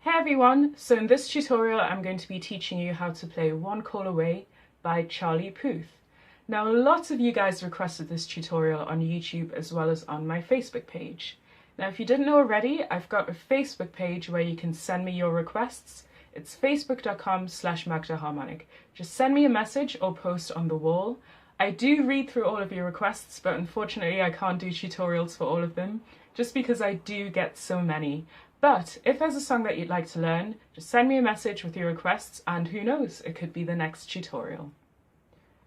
Hey everyone, so in this tutorial I'm going to be teaching you how to play One Call Away by Charlie Puth. Now lots of you guys requested this tutorial on YouTube as well as on my Facebook page. Now if you didn't know already, I've got a Facebook page where you can send me your requests. It's facebook.com/magdaharmonic. Just send me a message or post on the wall. I do read through all of your requests, but unfortunately I can't do tutorials for all of them, just because I do get so many. But if there's a song that you'd like to learn, just send me a message with your requests and who knows, it could be the next tutorial.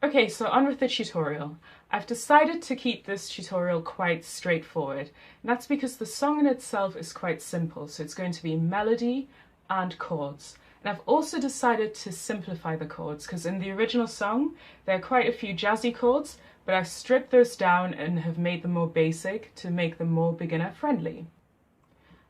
Okay, so on with the tutorial. I've decided to keep this tutorial quite straightforward, and that's because the song in itself is quite simple, so it's going to be melody and chords. And I've also decided to simplify the chords, because in the original song there are quite a few jazzy chords, but I've stripped those down and have made them more basic to make them more beginner friendly.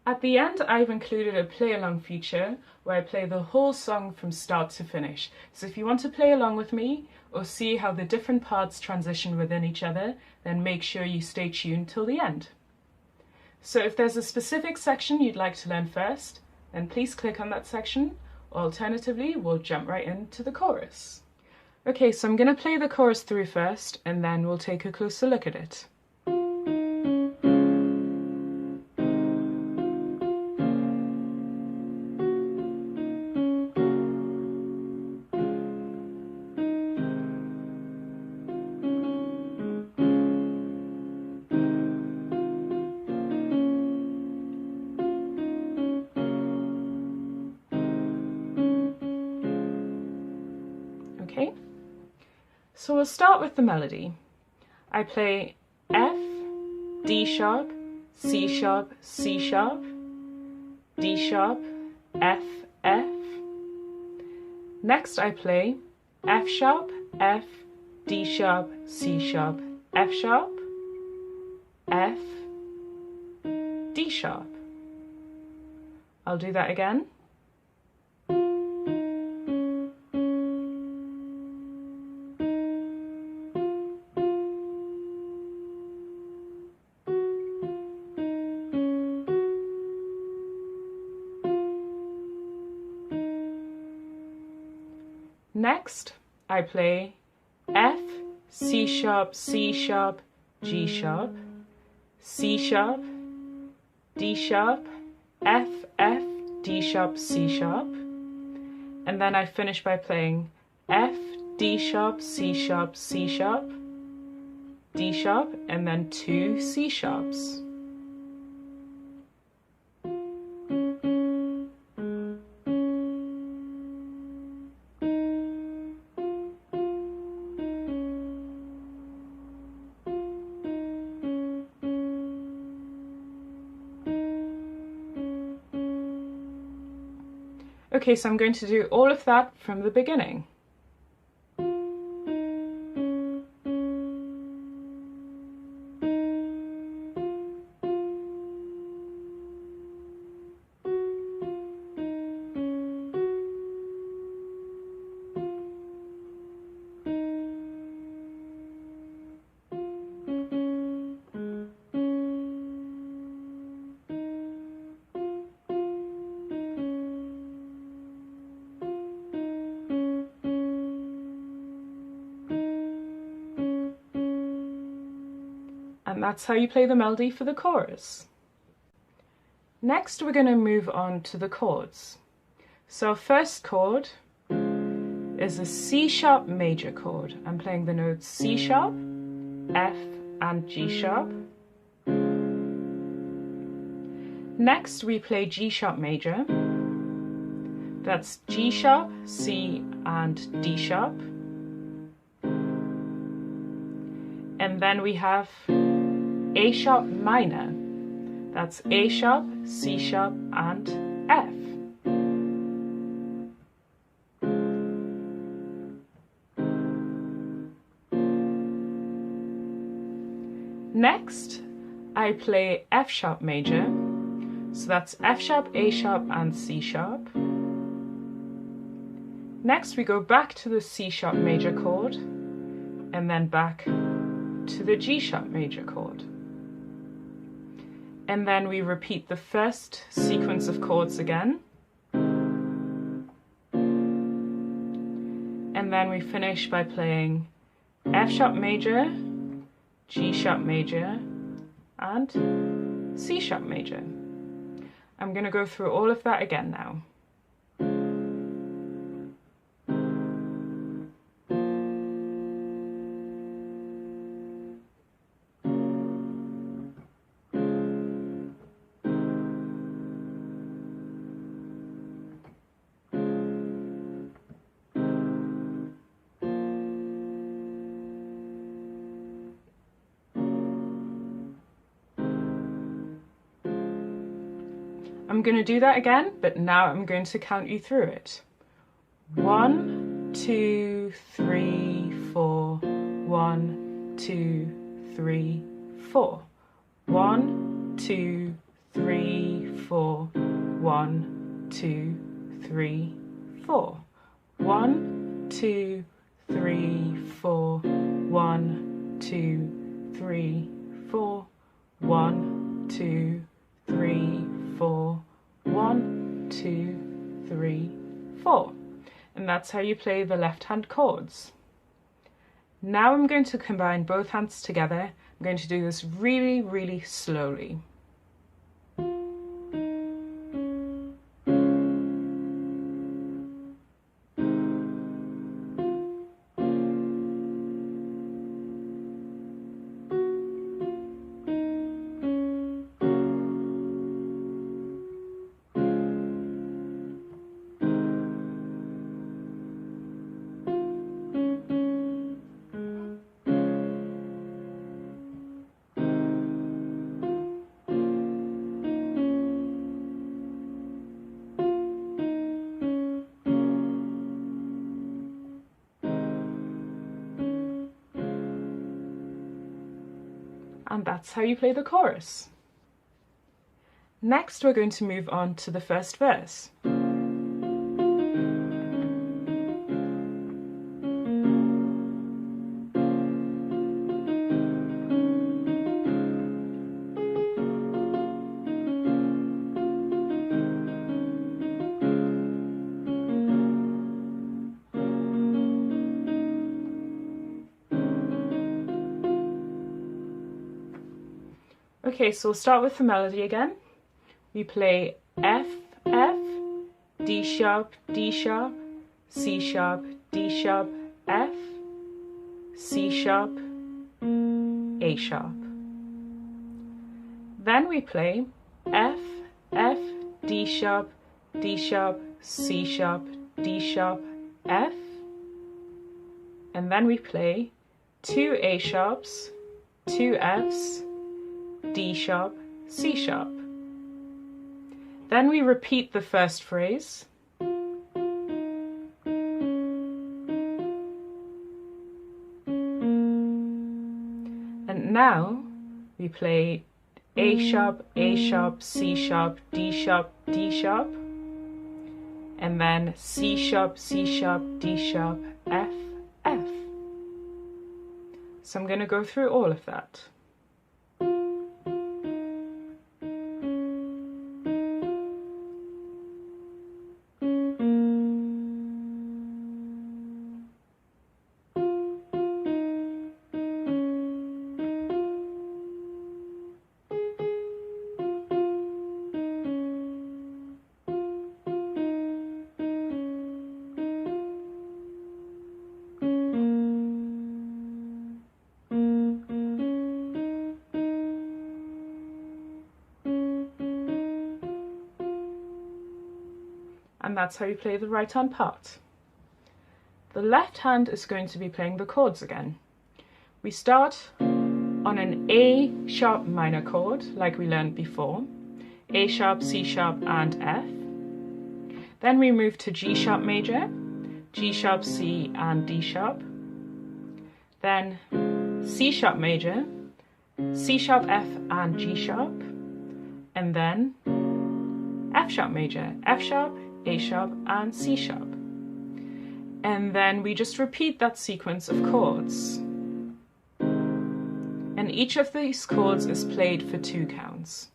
At the end, I've included a play-along feature where I play the whole song from start to finish. So if you want to play along with me or see how the different parts transition within each other, then make sure you stay tuned till the end. So if there's a specific section you'd like to learn first, then please click on that section, or alternatively, we'll jump right into the chorus. Okay, so I'm going to play the chorus through first, and then we'll take a closer look at it. Okay, so we'll start with the melody. I play F, D sharp, C sharp, C sharp, D sharp, F, F. Next I play F sharp, F, D sharp, C sharp, F sharp, F, D sharp. I'll do that again. Next, I play F, C sharp, C sharp, G sharp, C sharp, D sharp, F, F, D sharp, C sharp, and then I finish by playing F, D sharp, C sharp, C sharp, D sharp, and then two C sharps. Okay, so I'm going to do all of that from the beginning. And that's how you play the melody for the chorus. Next, we're going to move on to the chords. So our first chord is a C sharp major chord. I'm playing the notes C sharp, F, and G sharp. Next, we play G sharp major. That's G sharp, C, and D sharp. And then we have A sharp minor. That's A sharp, C sharp, and F. Next, I play F sharp major. So that's F sharp, A sharp, and C sharp. Next, we go back to the C sharp major chord, and then back to the G sharp major chord. And then we repeat the first sequence of chords again. And then we finish by playing F sharp major, G sharp major, and C sharp major. I'm going to go through all of that again now. I'm going to do that again, but now I'm going to count you through it. 1, 2, 3, 4. 1, 2, 3, 4. 1, 2, 3, 4. 1, 2, 3, 4. 1, 2, 3, 4. 1, 2, 3, 4. 1, 2, 3, 4. 1, 2, 3, 4. And that's how you play the left hand chords. Now I'm going to combine both hands together. I'm going to do this really, really slowly. And that's how you play the chorus. Next, we're going to move on to the first verse. Okay, so we'll start with the melody again. We play F, F, D sharp, D sharp, C sharp, D sharp, F, C sharp, A sharp. Then we play F, F, D sharp, D sharp, C sharp, D sharp, F. And then we play 2 A sharps, 2 Fs, D sharp, C sharp. Then we repeat the first phrase. And now we play A sharp, C sharp, D sharp, D sharp. And then C sharp, D sharp, F, F. So I'm going to go through all of that. And that's how you play the right hand part. The left hand is going to be playing the chords again. We start on an A sharp minor chord, like we learned before, A sharp, C sharp, and F. Then we move to G sharp major, G sharp, C, and D sharp. Then C sharp major, C sharp, F, and G sharp. And then F sharp major, F sharp, A sharp, and C sharp. And then we just repeat that sequence of chords. And each of these chords is played for 2 counts.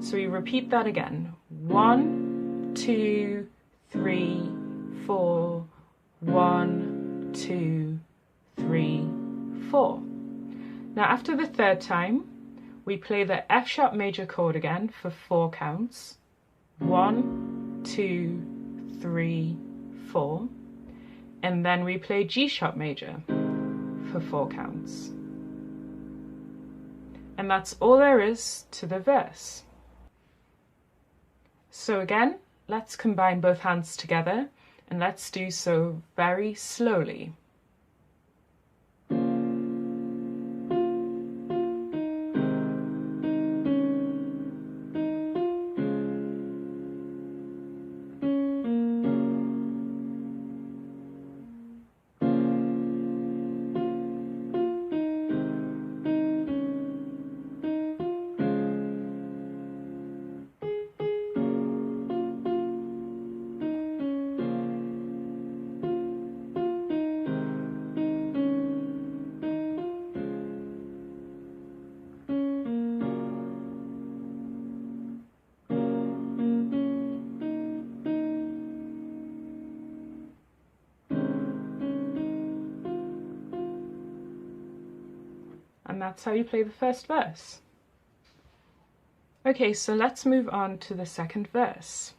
So we repeat that again. 1, 2, 3, 4, 1, 2, 3, 4. Now after the third time, we play the F sharp major chord again for 4 counts. 1, 2, 3, 4. And then we play G sharp major for 4 counts. And that's all there is to the verse. So again, let's combine both hands together, and let's do so very slowly. And that's how you play the first verse. Okay, so let's move on to the second verse.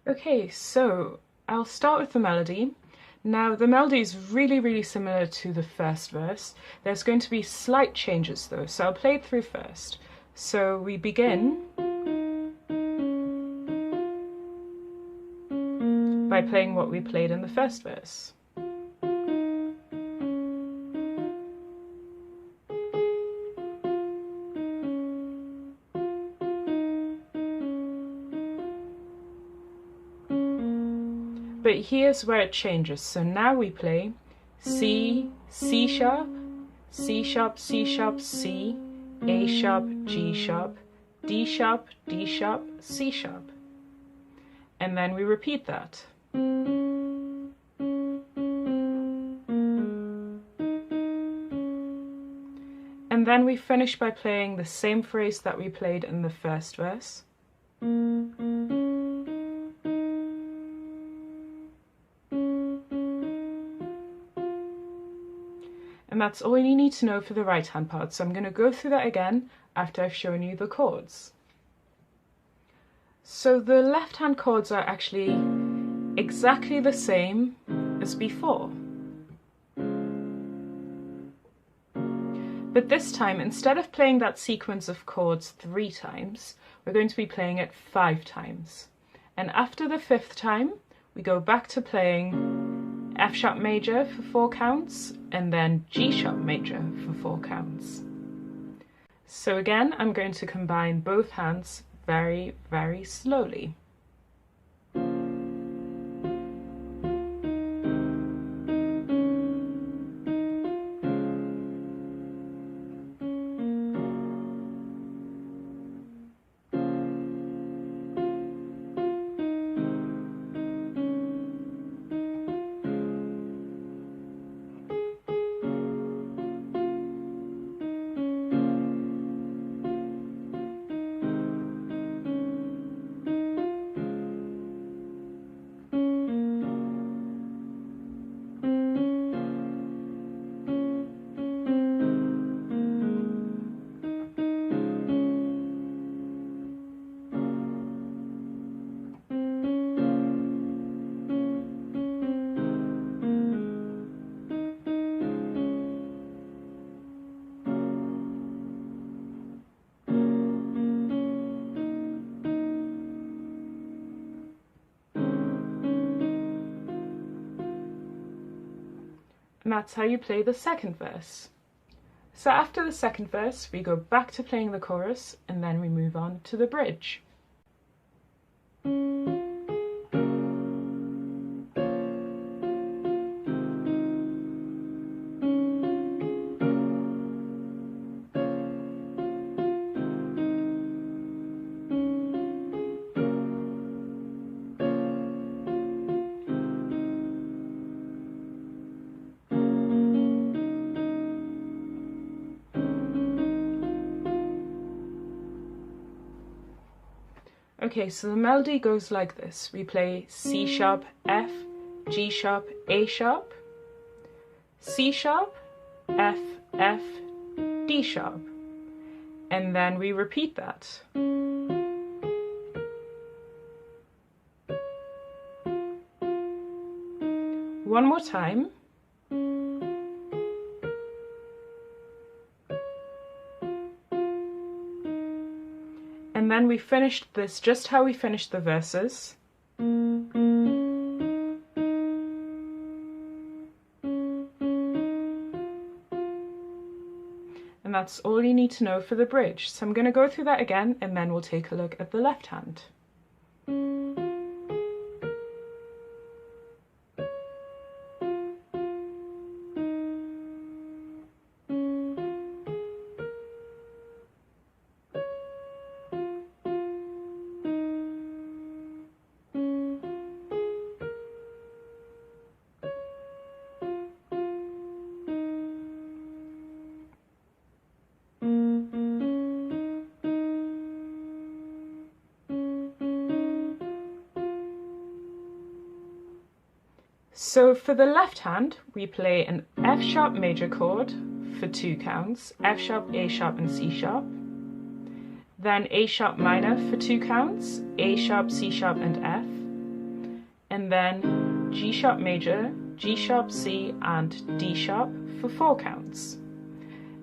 Okay, so I'll start with the melody. Now the melody is really similar to the first verse. There's going to be slight changes though, so I'll play it through first. So we begin by playing what we played in the first verse. But here's where it changes. So now we play C, C sharp, C sharp, C sharp, C, A sharp, G sharp, D sharp, D sharp, C sharp. And then we repeat that. And then we finish by playing the same phrase that we played in the first verse. And that's all you need to know for the right hand part. So I'm going to go through that again after I've shown you the chords. So the left hand chords are actually exactly the same as before. But this time, instead of playing that sequence of chords 3 times, we're going to be playing it 5 times. And after the 5th time, we go back to playing F sharp major for 4 counts, and then G sharp major for 4 counts. So again, I'm going to combine both hands very slowly. And that's how you play the second verse. So after the second verse, we go back to playing the chorus and then we move on to the bridge. Okay, so the melody goes like this. We play C sharp, F, G sharp, A sharp, C sharp, F, F, D sharp. And then we repeat that. One more time. And then we finished this just how we finished the verses. And that's all you need to know for the bridge. So I'm going to go through that again and then we'll take a look at the left hand. So for the left hand, we play an F sharp major chord for 2 counts, F sharp, A sharp and C sharp, then A sharp minor for 2 counts, A sharp, C sharp and F, and then G sharp major, G sharp, C and D sharp for 4 counts.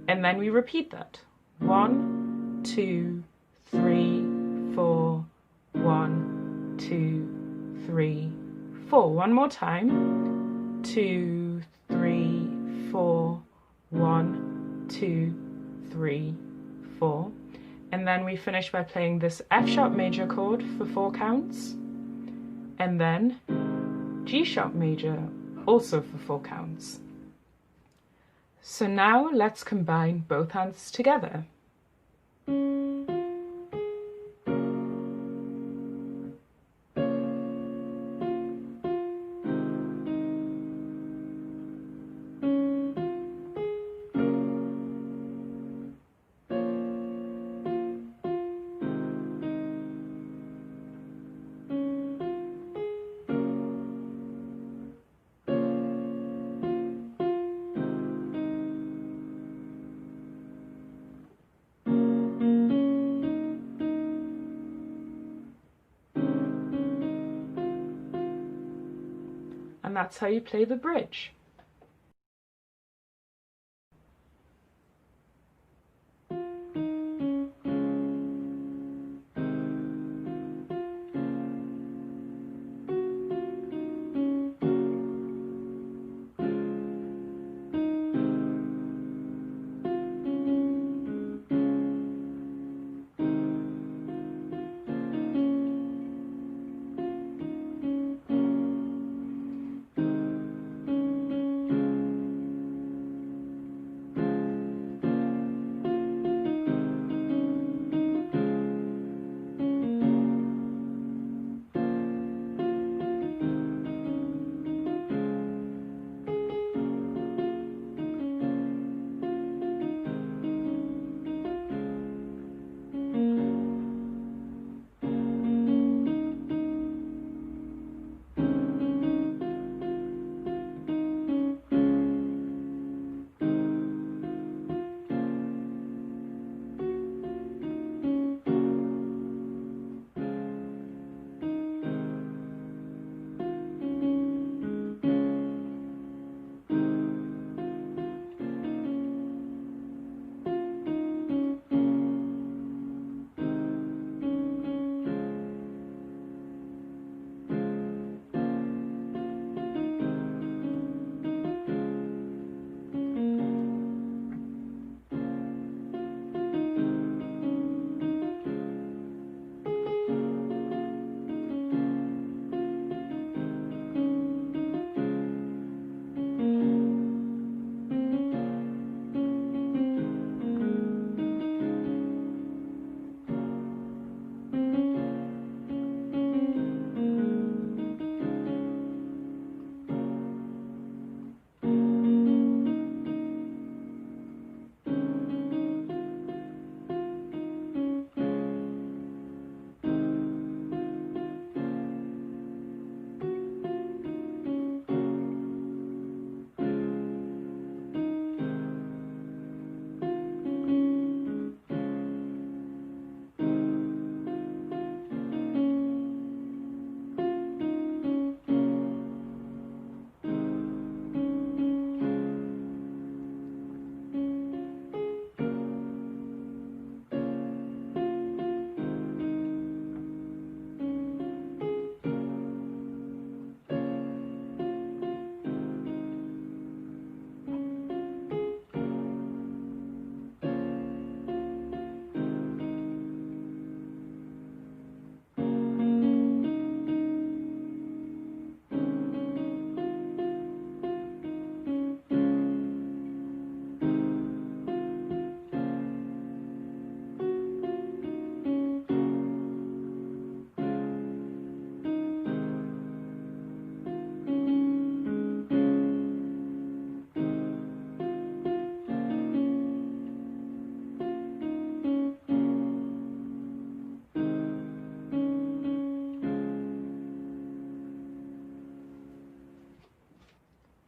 And then we repeat that. 1, 2, 3, 4, 1, 2, 3, 4. One more time. 2, 3, 4, 1, 2, 3, 4. And then we finish by playing this F sharp major chord for 4 counts, and then G sharp major also for 4 counts. So now let's combine both hands together. And that's how you play the bridge.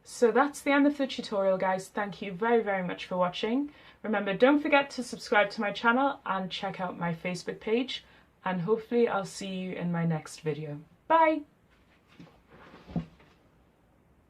So that's the end of the tutorial, guys. Thank you very much for watching. Remember, don't forget to subscribe to my channel and check out my Facebook page, and hopefully I'll see you in my next video. Bye!